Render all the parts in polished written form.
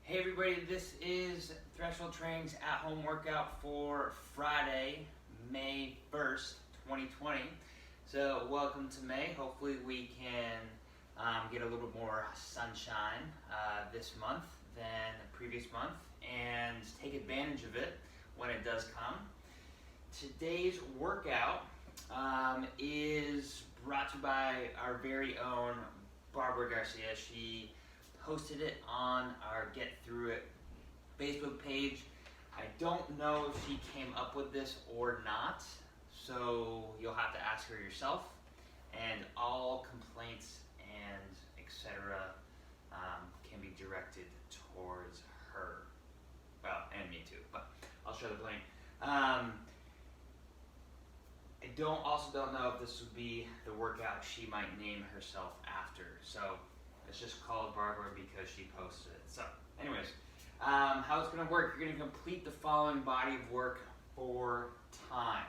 Hey everybody, this is Threshold Training's at-home workout for Friday, May 1st, 2020. So welcome to May. Hopefully we can get a little bit more sunshine this month than the previous month and take advantage of it when it does come. Today's workout is brought to you by our very own Barbara Garcia. She posted it on our Get Through It Facebook page. I don't know if she came up with this or not, so you'll have to ask her yourself. And all complaints and etc. Can be directed towards her. Well, and me too, but I'll share the blame. I also don't know if this would be the workout she might name herself after. So it's just called Barbara because she posted it. So anyways, how it's going to work, you're going to complete the following body of work 4 times.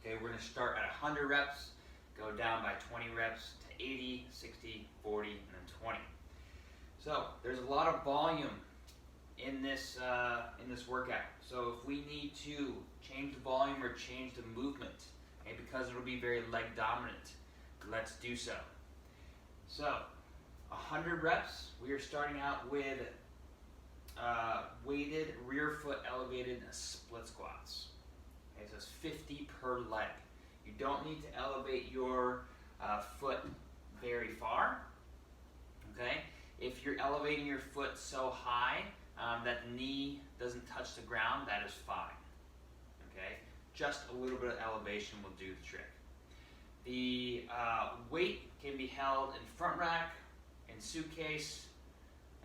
Okay, we're going to start at 100 reps, go down by 20 reps to 80, 60, 40, and then 20. So there's a lot of volume in this workout. So if we need to change the volume or change the movement, okay, because it'll be very leg dominant, let's do so. So 100 reps, we are starting out with weighted rear foot elevated split squats. Okay, so it's 50 per leg. You don't need to elevate your foot very far. Okay, if you're elevating your foot so high that the knee doesn't touch the ground, that is fine. Okay, just a little bit of elevation will do the trick. The weight can be held in front rack, in suitcase,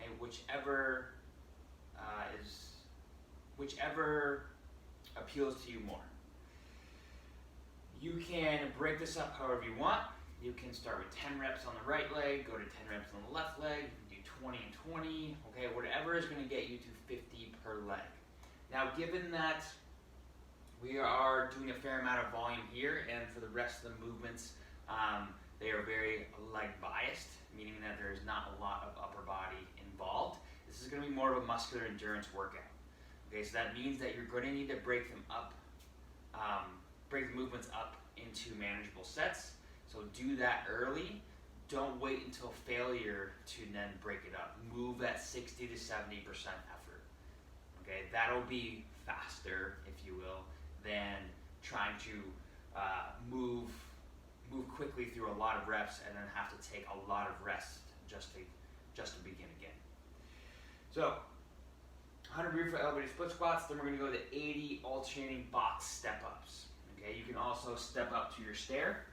and whichever appeals to you more. You can break this up however you want. You can start with 10 reps on the right leg, go to 10 reps on the left leg, you can do 20 and 20, okay, whatever is going to get you to 50 per leg. Now, given that we are doing a fair amount of volume here, and for the rest of the movements, they are very leg biased, meaning that there is not a lot of upper body involved. This is going to be more of a muscular endurance workout. Okay, so that means that you're going to need to break them up, break the movements up into manageable sets. So do that early. Don't wait until failure to then break it up. Move at 60 to 70% effort. Okay, that'll be faster, if you will, than trying to move quickly through a lot of reps and then have to take a lot of rest just to begin again. So 100 rear foot elevated split squats, then we're going to go to 80 alternating box step ups. Okay, you can also step up to your stair,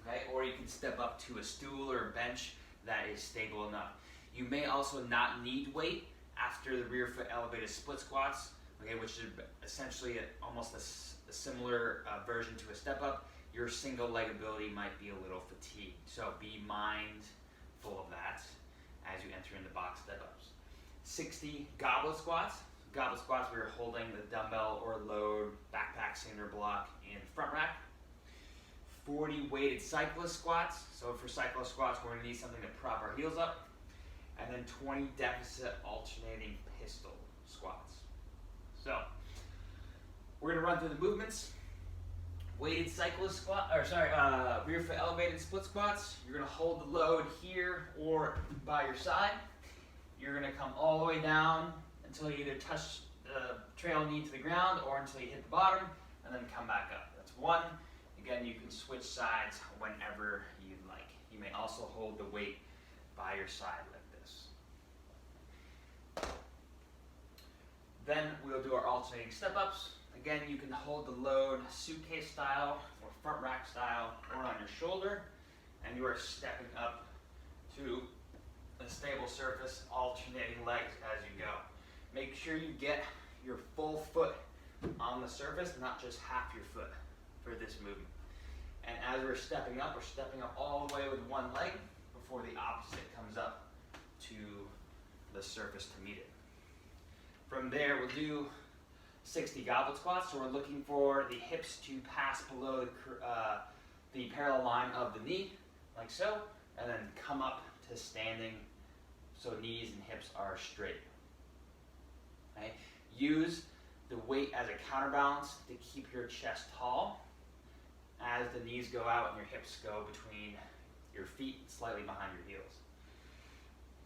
okay, or you can step up to a stool or a bench that is stable enough. You may also not need weight after the rear foot elevated split squats, okay, which is essentially almost a similar version to a step up. Your single leg ability might be a little fatigued, so be mindful of that as you enter into box step ups. 60 goblet squats. Goblet squats, we are holding the dumbbell or load backpack cinder block in front rack. 40 weighted cyclist squats. So for cyclist squats, we're going to need something to prop our heels up. And then 20 deficit alternating pistol squats. So we're going to run through the movements. Weighted cyclist squat, rear foot elevated split squats. You're going to hold the load here or by your side. You're going to come all the way down until you either touch the trail knee to the ground or until you hit the bottom, and then come back up. That's 1. Again, you can switch sides whenever you'd like. You may also hold the weight by your side like this. Then we'll do our alternating step-ups. Again, you can hold the load suitcase style or front rack style or on your shoulder, and you are stepping up to a stable surface, alternating legs as you go. Make sure you get your full foot on the surface, not just half your foot for this movement. And as we're stepping up all the way with one leg before the opposite comes up to the surface to meet it. From there, we'll do 60 goblet squats. So we're looking for the hips to pass below the parallel line of the knee, like so, and then come up to standing so knees and hips are straight. Okay? Use the weight as a counterbalance to keep your chest tall as the knees go out and your hips go between your feet, slightly behind your heels.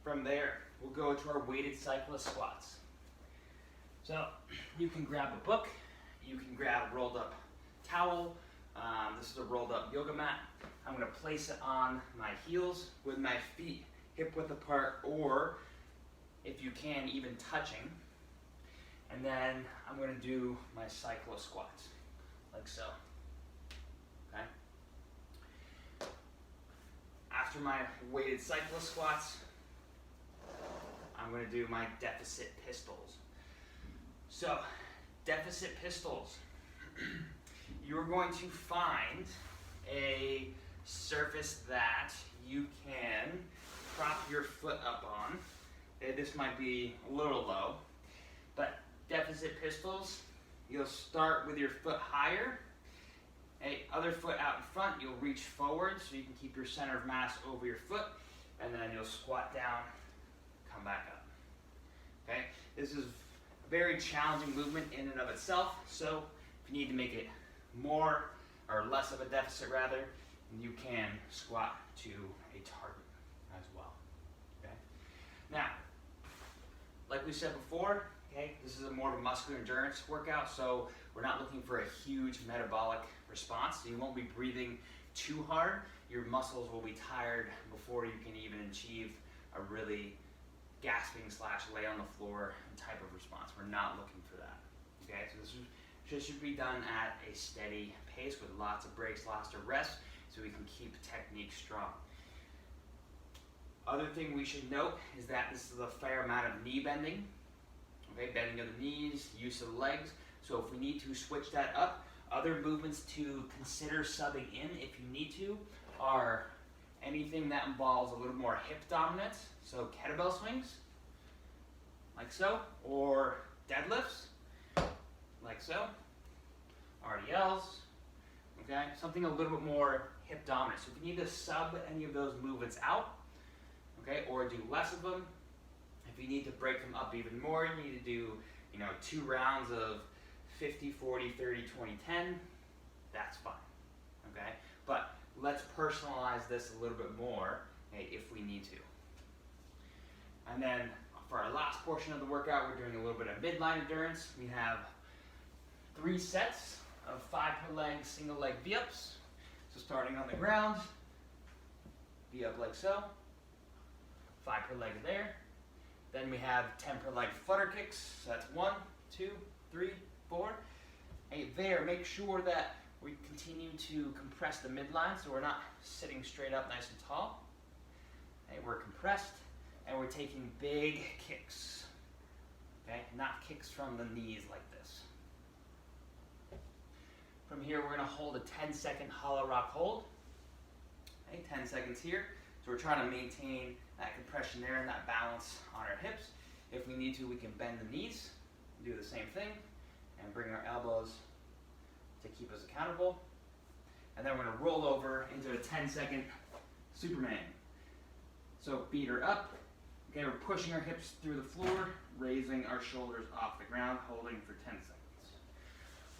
From there, we'll go to our weighted cyclist squats. So you can grab a book, you can grab a rolled up towel. This is a rolled up yoga mat. I'm going to place it on my heels with my feet hip width apart, or if you can, even touching. And then I'm going to do my cyclo squats, like so. Okay? After my weighted cyclo squats, I'm going to do my deficit pistols. So, deficit pistols. You're going to find a surface that you can prop your foot up on. This might be a little low, but deficit pistols, you'll start with your foot higher. Other foot out in front, you'll reach forward so you can keep your center of mass over your foot, and then you'll squat down, come back up. Okay? This is a very challenging movement in and of itself, so if you need to make it more or less of a deficit rather, you can squat to a target as well. Okay? Now, like we said before, okay, this is a more of a muscular endurance workout, so we're not looking for a huge metabolic response. So you won't be breathing too hard. Your muscles will be tired before you can even achieve a really gasping / lay on the floor type of response. We're not looking for that. Okay, so this should be done at a steady pace with lots of breaks, lots of rest, so we can keep technique strong. Other thing we should note is that this is a fair amount of knee bending. Okay, bending of the knees, use of the legs. So if we need to switch that up, other movements to consider subbing in if you need to are anything that involves a little more hip dominance, so kettlebell swings, like so, or deadlifts, like so, RDLs, okay, something a little bit more hip dominant. So if you need to sub any of those movements out, okay, or do less of them, if you need to break them up even more, you need to do, 2 rounds of 50, 40, 30, 20, 10, that's fine, okay? But let's personalize this a little bit more, okay, if we need to. And then for our last portion of the workout, we're doing a little bit of midline endurance. We have 3 sets of 5 per leg, single leg V-ups. So starting on the ground, V-up like so, 5 per leg there. Then we have 10 per leg flutter kicks. So that's 1, 2, 3, 4. There, make sure that we continue to compress the midline so we're not sitting straight up nice and tall. We're compressed and we're taking big kicks. Okay, not kicks from the knees like this. From here, we're going to hold a 10-second hollow rock hold. 10 seconds here. So we're trying to maintain that compression there and that balance on our hips. If we need to, we can bend the knees, do the same thing, and bring our elbows to keep us accountable. And then we're going to roll over into a 10-second Superman. So feet are up. Okay, we're pushing our hips through the floor, raising our shoulders off the ground, holding for 10 seconds.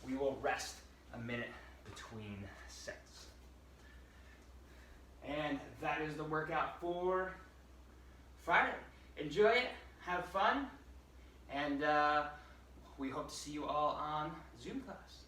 We will rest a minute between sets. And that is the workout for Friday. Enjoy it, have fun, and we hope to see you all on Zoom class.